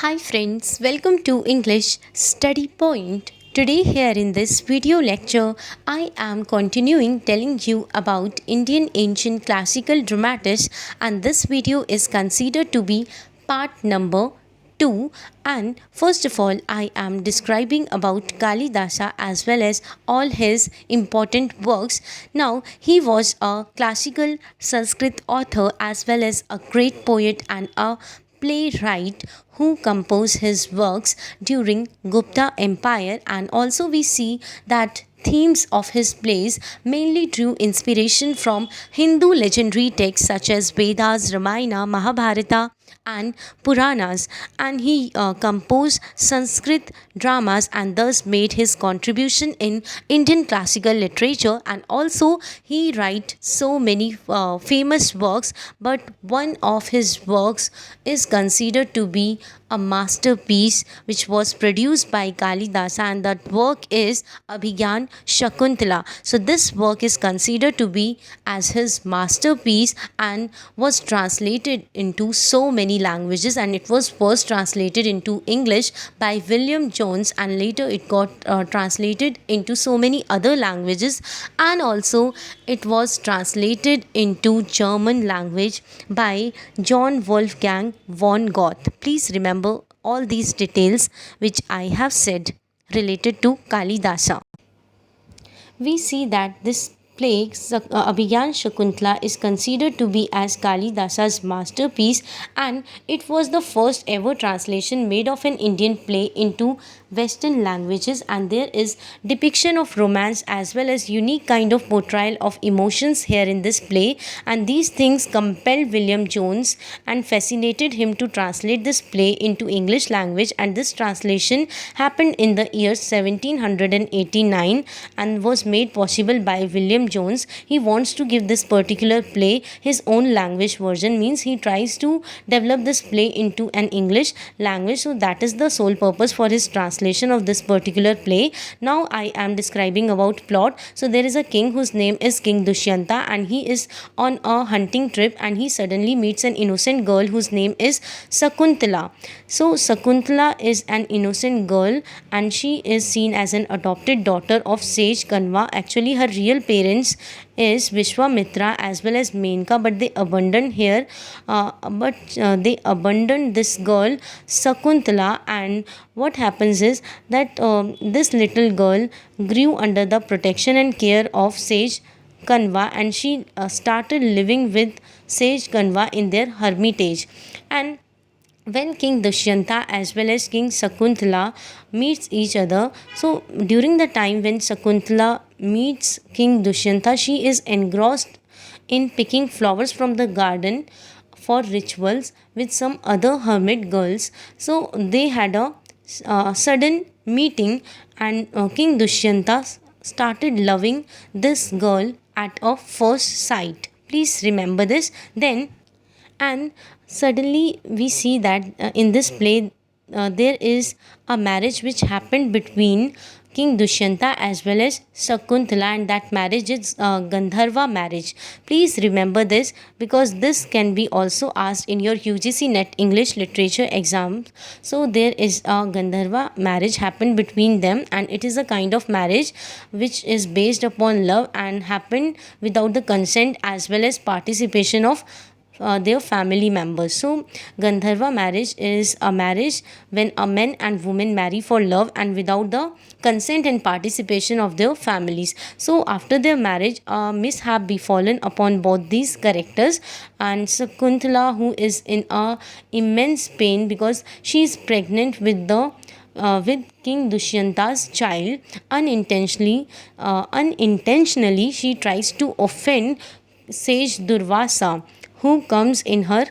Hi friends, welcome to English Study Point. Today here in this video lecture, I am continuing telling you about Indian ancient classical dramatists, and this video is considered to be part number 2. And first of all, I am describing about Kalidasa as well as all his important works. Now, he was a classical Sanskrit author as well as a great poet and a playwright who composed his works during Gupta Empire, and also we see that themes of his plays mainly drew inspiration from Hindu legendary texts such as Vedas, Ramayana, Mahabharata and Puranas, and he composed Sanskrit dramas and thus made his contribution in Indian classical literature, and also he write so many famous works, but one of his works is considered to be a masterpiece which was produced by Kalidasa, and that work is Abhigyan Shakuntala. So this work is considered to be as his masterpiece and was translated into so many languages, and it was first translated into English by William Jones, and later it got translated into so many other languages, and also it was translated into German language by John Wolfgang von Goethe. Please remember all these details which I have said related to Kalidasa. We see that this play Abhigyan Shakuntala is considered to be as Kalidasa's masterpiece, and it was the first ever translation made of an Indian play into Western languages, and there is depiction of romance as well as unique kind of portrayal of emotions here in this play, and these things compelled William Jones and fascinated him to translate this play into English language, and this translation happened in the year 1789 and was made possible by William Jones. He wants to give this particular play his own language version, means he tries to develop this play into an English language, so that is the sole purpose for his translation of this particular play. Now I am describing about plot. So there is a king whose name is King Dushyanta, and he is on a hunting trip, and he suddenly meets an innocent girl whose name is Sakuntala. So Sakuntala is an innocent girl, and she is seen as an adopted daughter of sage Kanva. Actually her real parents is Vishwamitra as well as Menka, but they abandoned here they abandoned this girl Sakuntala, and what happens is that this little girl grew under the protection and care of sage Kanva, and she started living with sage Kanva in their hermitage. And when King Dushyanta as well as King Sakuntala meets each other, so during the time when Sakuntala meets King Dushyanta, she is engrossed in picking flowers from the garden for rituals with some other hermit girls. So they had a sudden meeting, and King Dushyanta started loving this girl at a first sight. Please remember this. Then and suddenly we see that in this play there is a marriage which happened between King Dushyanta as well as Sakuntala, and that marriage is Gandharva marriage. Please remember this, because this can be also asked in your UGC NET English literature exam. So there is a Gandharva marriage happened between them, and it is a kind of marriage which is based upon love and happened without the consent as well as participation of their family members. So Gandharva marriage is a marriage when a man and woman marry for love and without the consent and participation of their families. So after their marriage, a mishap befallen upon both these characters, and Sakuntala, who is in a immense pain because she is pregnant with the with King Dushyanta's child, unintentionally she tries to offend sage Durvasa, who comes in her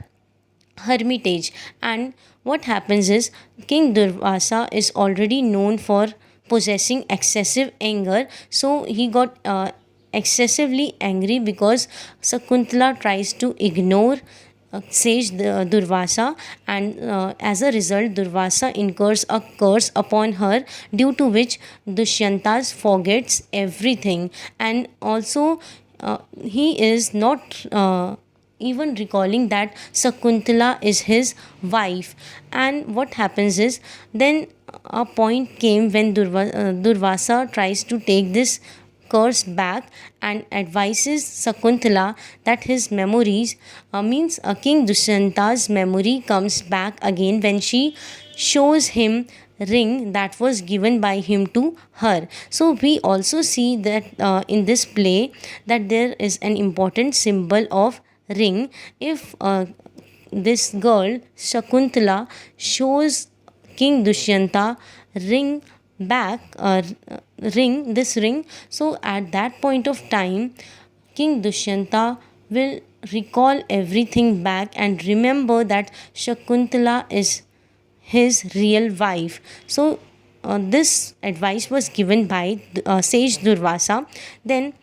hermitage. And what happens is King Durvasa is already known for possessing excessive anger, so he got excessively angry because Sakuntala tries to ignore sage Durvasa, and as a result Durvasa incurs a curse upon her, due to which Dushyanta forgets everything, and also he is not even recalling that Sakuntala is his wife. And what happens is, then a point came when Durvasa tries to take this curse back and advises Sakuntala that his memories, means King Dusyanta's memory comes back again when she shows him ring that was given by him to her. So we also see that in this play that there is an important symbol of ring. If this girl Shakuntala shows King Dushyanta ring back, ring this ring, so at that point of time King Dushyanta will recall everything back and remember that Shakuntala is his real wife. So this advice was given by sage Durvasa. Then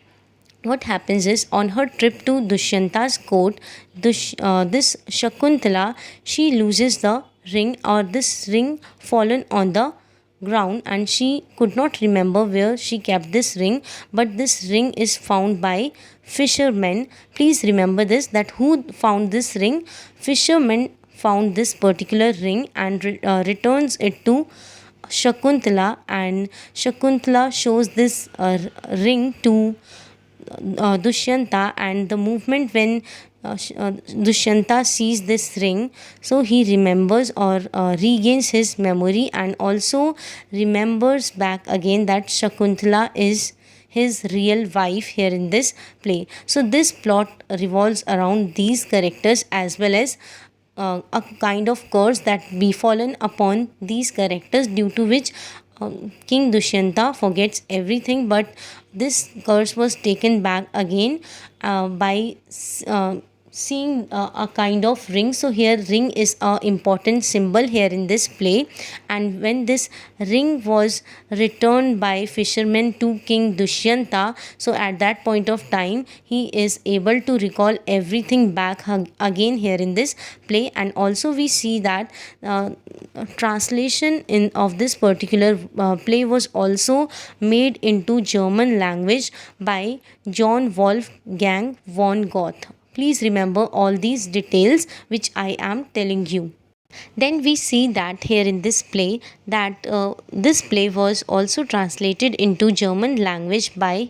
what happens is, on her trip to Dushyanta's court, this Shakuntala, she loses the ring, or this ring fallen on the ground, and she could not remember where she kept this ring, but this ring is found by fishermen. Please remember this, that who found this ring? Fishermen found this particular ring and returns it to Shakuntala, and Shakuntala shows this ring to Dushyanta, and the movement when Dushyanta sees this ring, so he remembers or regains his memory, and also remembers back again that Shakuntala is his real wife here in this play. So this plot revolves around these characters, as well as a kind of curse that befallen upon these characters, due to which King Dushyanta forgets everything, but this curse was taken back again by seeing a kind of ring. So here ring is a important symbol here in this play, and when this ring was returned by fishermen to King Dushyanta, so at that point of time he is able to recall everything back again here in this play. And also we see that translation in of this particular play was also made into German language by John Wolfgang von Goethe. Please remember all these details which I am telling you. Then we see that here in this play that this play was also translated into German language by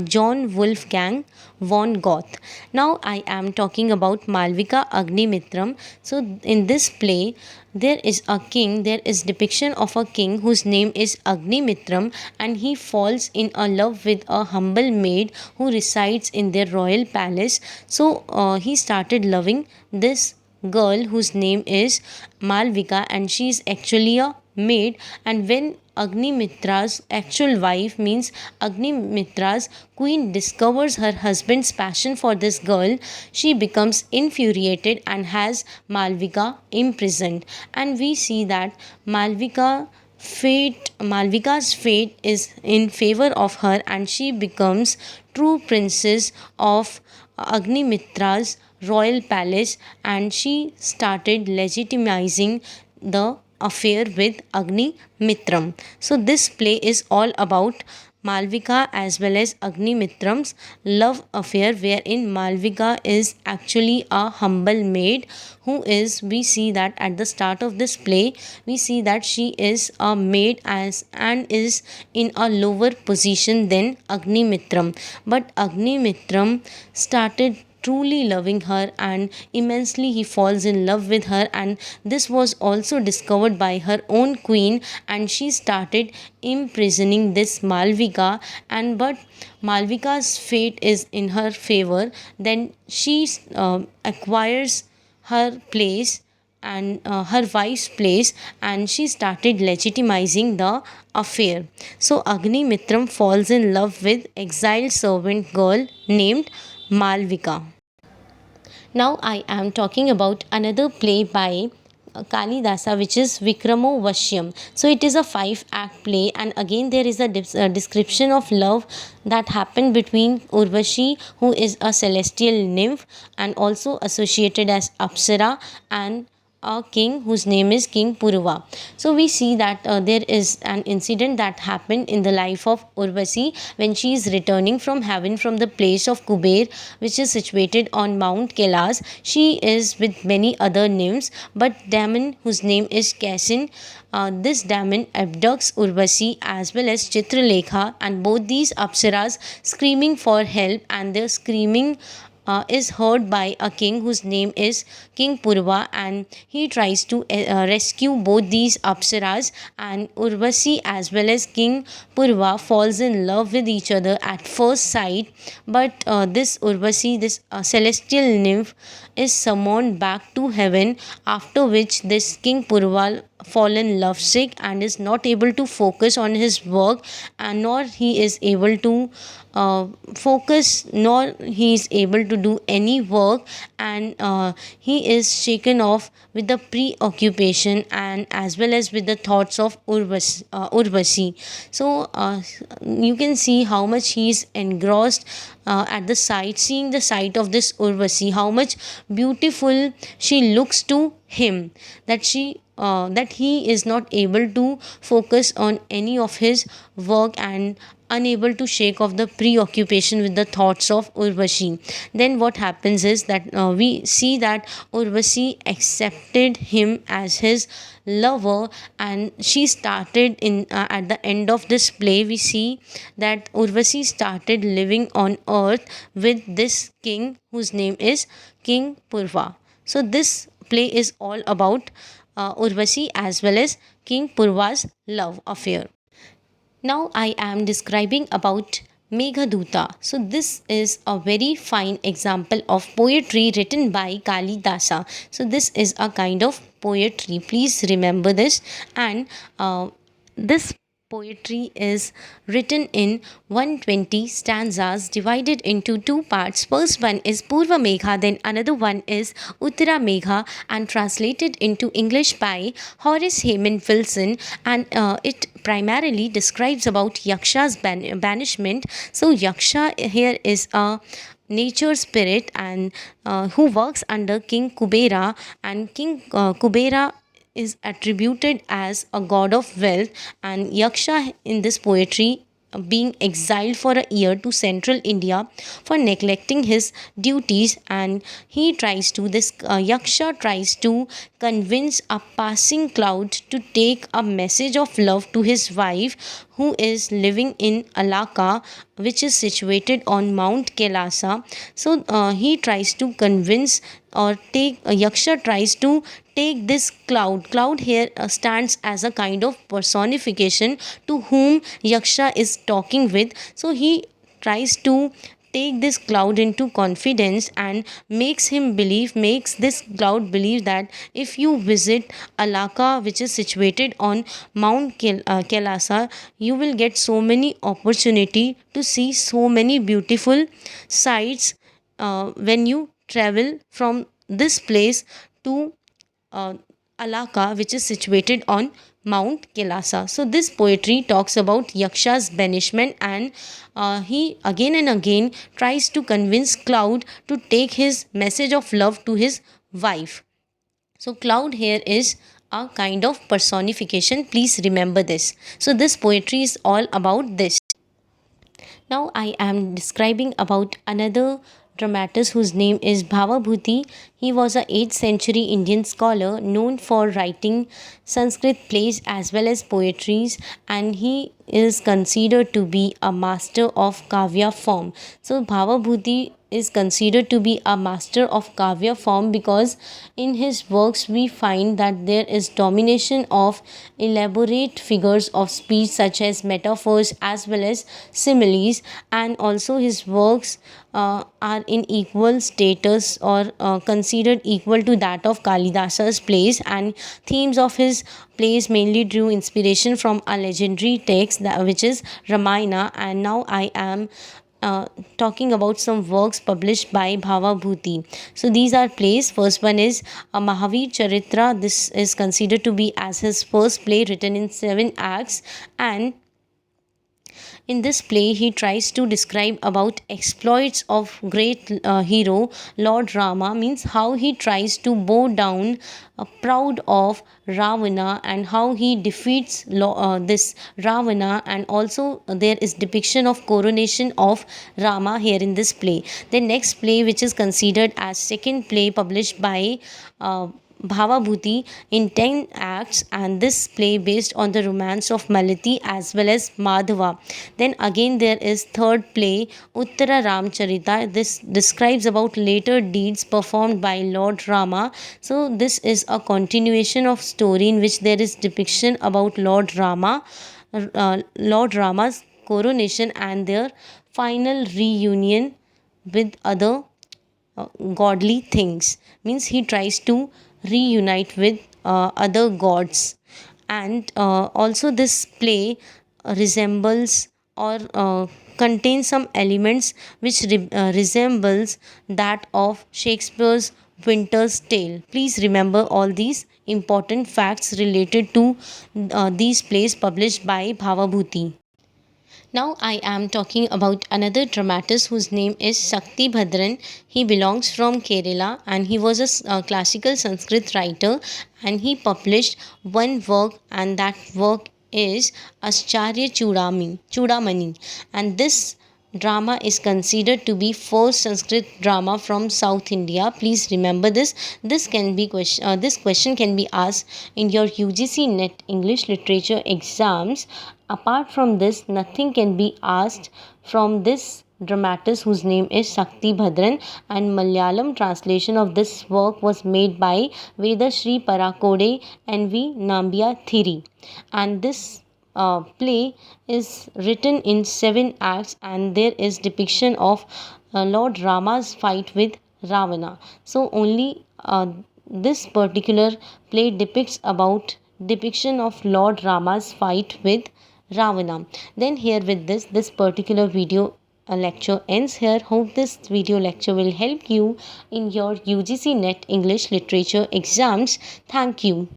John Wolfgang von Goethe. Now I am talking about Malvika Agnimitram. So in this play there is a king, there is depiction of a king whose name is Agnimitram, and he falls in a love with a humble maid who resides in their royal palace. So he started loving this girl whose name is Malvika, and she is actually a maid. And when Agnimitra's actual wife, means Agnimitra's queen, discovers her husband's passion for this girl, she becomes infuriated and has Malvika imprisoned. And we see that Malvika's fate is in favor of her, and she becomes true princess of Agnimitra's royal palace, and she started legitimizing the affair with Agni Mitram. So this play is all about Malvika as well as Agni Mitram's love affair, wherein Malvika is actually a humble maid who is, we see that at the start of this play, we see that she is a maid as and is in a lower position than Agni Mitram. But Agni Mitram started truly loving her, and immensely he falls in love with her, and this was also discovered by her own queen, and she started imprisoning this Malvika. And but Malvika's fate is in her favor, then she acquires her place and her wife's place, and she started legitimizing the affair. So Agni Mitram falls in love with exiled servant girl named Malvika. Now I am talking about another play by Kalidasa, which is Vikrama Washim. So it is a 5-act play, and again there is a description of love that happened between Urvashi, who is a celestial nymph and also associated as Apsara, and a king whose name is King Purva. So we see that there is an incident that happened in the life of Urvasi when she is returning from heaven from the place of Kuber, which is situated on Mount Kailas. She is with many other nymphs, but Damon, whose name is Kaisin, this Damon abducts Urvasi as well as Chitralekha, and both these apsaras screaming for help, and their screaming is heard by a king whose name is King Purva, and he tries to rescue both these apsaras, and Urvasi as well as King Purva falls in love with each other at first sight. But this Urvasi, this celestial nymph, is summoned back to heaven, after which this King Purva fallen lovesick and is not able to focus on his work, and nor he is able to focus, nor he is able to do any work, and he is shaken off with the preoccupation and as well as with the thoughts of Urvasi. So you can see how much he is engrossed at the sight, seeing the sight of this Urvasi, how much beautiful she looks to him, that that he is not able to focus on any of his work and unable to shake off the preoccupation with the thoughts of Urvashi. Then what happens is that we see that Urvashi accepted him as his lover, and she started in at the end of this play we see that Urvashi started living on earth with this king whose name is King Purva. So this play is all about Urvasi as well as King Purva's love affair. Now I am describing about Meghadhuta. So this is a very fine example of poetry written by Kalidasa. So this is a kind of poetry. Please remember this. And this poetry is written in 120 stanzas divided into two parts. First one is Purva Megha, then another one is Uttara Megha, and translated into English by Horace Hayman Wilson, and it primarily describes about Yaksha's banishment. So Yaksha here is a nature spirit, and who works under King Kubera, and King Kubera is attributed as a god of wealth, and Yaksha in this poetry being exiled for a year to central India for neglecting his duties, and he tries to this Yaksha tries to convince a passing cloud to take a message of love to his wife who is living in Alaka, which is situated on Mount Kailasa. So he tries to convince or take Yaksha tries to take this cloud here stands as a kind of personification to whom Yaksha is talking with. So he tries to take this cloud into confidence and makes this cloud believe that if you visit Alaka, which is situated on Mount Kailasa, you will get so many opportunity to see so many beautiful sights when you travel from this place to uh, Alaka, which is situated on Mount Kailasa. So this poetry talks about Yaksha's banishment, and he again and again tries to convince Cloud to take his message of love to his wife. So Cloud here is a kind of personification. Please remember this. So this poetry is all about this. Now I am describing about another dramatist whose name is Bhabhabhuti. He was a 8th century Indian scholar known for writing Sanskrit plays as well as poetries, and he is considered to be a master of Kavya form. So Bhabhabhuti is considered to be a master of Kavya form because in his works we find that there is domination of elaborate figures of speech such as metaphors as well as similes, and also his works are in equal status or considered equal to that of Kalidasa's plays, and themes of his plays mainly drew inspiration from a legendary text which is Ramayana. And now I am talking about some works published by Bhabhabhuti. So these are plays. First one is Mahavir Charitra. This is considered to be as his first play written in 7 acts, and In this play, he tries to describe about exploits of great hero Lord Rama, means how he tries to bow down proud of Ravana and how he defeats this Ravana, and also there is depiction of coronation of Rama here in this play. The next play, which is considered as second play published by Bhabhabhuti in 10 acts, and this play based on the romance of Malati as well as Madhava. Then again there is third play Uttara Ram Charita. This describes about later deeds performed by Lord Rama. So this is a continuation of story in which there is depiction about Lord Rama's coronation and their final reunion with other godly things, means he tries to reunite with other gods. And also this play resembles or contains some elements which resembles that of Shakespeare's Winter's Tale. Please remember all these important facts related to these plays published by Bhavabhuti. Now I am talking about another dramatist whose name is Shakti Bhadran. He belongs from Kerala and he was a classical Sanskrit writer, and he published one work, and that work is Chudamani, and this drama is considered to be first Sanskrit drama from South India. Please remember this. This question can be asked in your UGC NET English Literature exams. Apart from this, nothing can be asked from this dramatist whose name is Shakti Bhadran, and Malayalam translation of this work was made by Vedashri Parakode NV Nambia Thiri, and this play is written in 7 acts, and there is depiction of Lord Rama's fight with Ravana. So only this particular play depicts about depiction of Lord Rama's fight with Ravana. Then here with this particular video lecture ends here. Hope this video lecture will help you in your UGC NET English Literature exams. Thank you.